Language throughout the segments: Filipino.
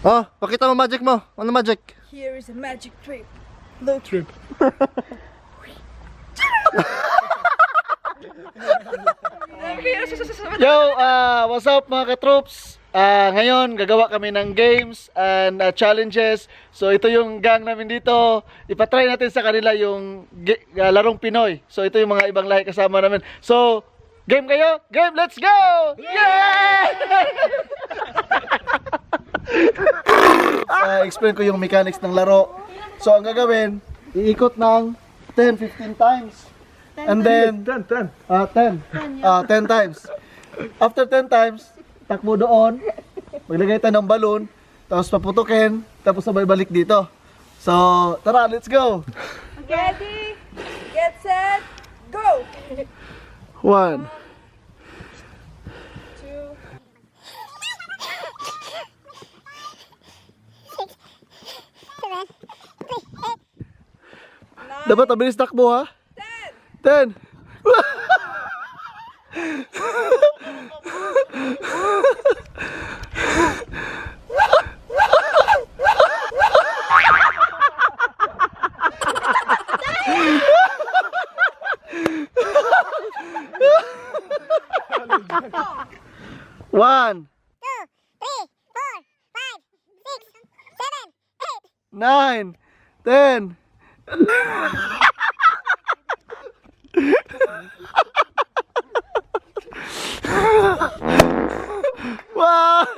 Oh, pakita mo magic mo. Ano magic? Here is a magic trip. Look. Trip. Yo, what's up mga katroops? Ngayon, gagawa kami ng games and challenges. So, ito yung gang namin dito. Ipatry natin sa kanila yung larong Pinoy. So, ito yung mga ibang lahi kasama namin. So, game kayo? Game, let's go! Yeah! Explain ko yung mechanics ng laro. So, ang gagawin, iikot ng 10-15 times. And then 10 times. After 10 times, takbo doon, maglagay tayo ng balloon, tapos paputukin, tapos sabay balik dito. So, tara, let's go! Ready, get set, go! 1 2 Dapat mabilis takbo ha? 10 1 9 10 Wow!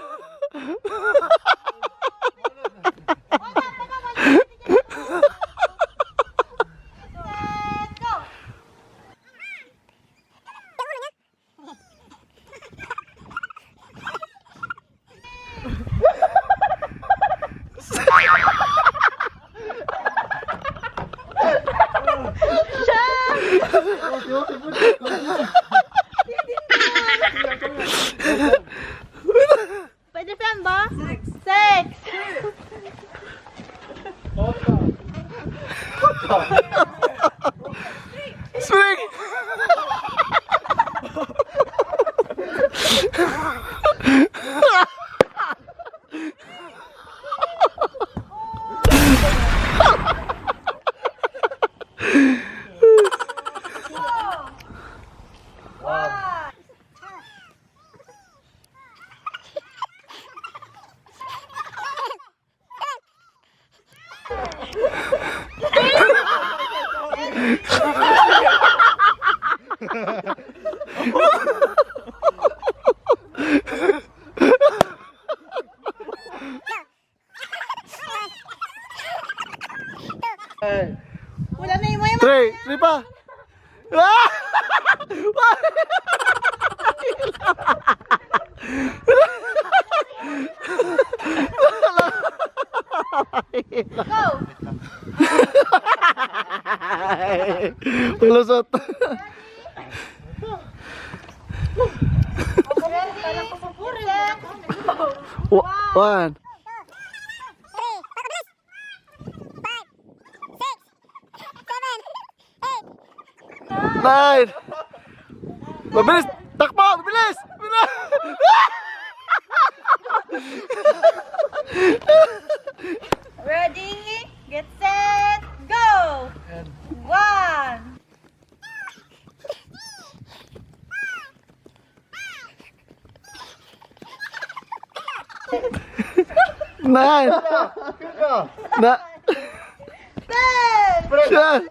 Pwede fan ba? 6. Swing! Wala na yung mga 3 pa! Ah! Go! Tulusot. One. 9. Mabilis! Takbo! Mabilis! Ready, get set, go! 1. 9. Na. 10. Siya.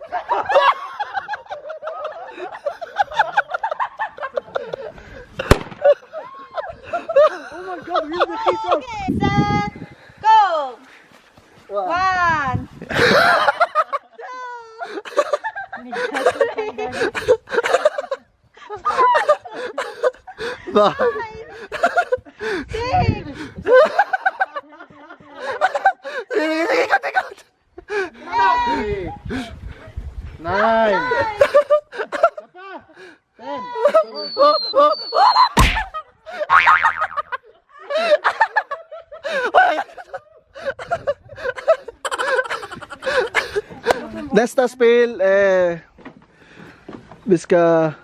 Set, go! 1. 2. Ba. 6. Sige, ikot. 9. 10. Nesta spill, Biska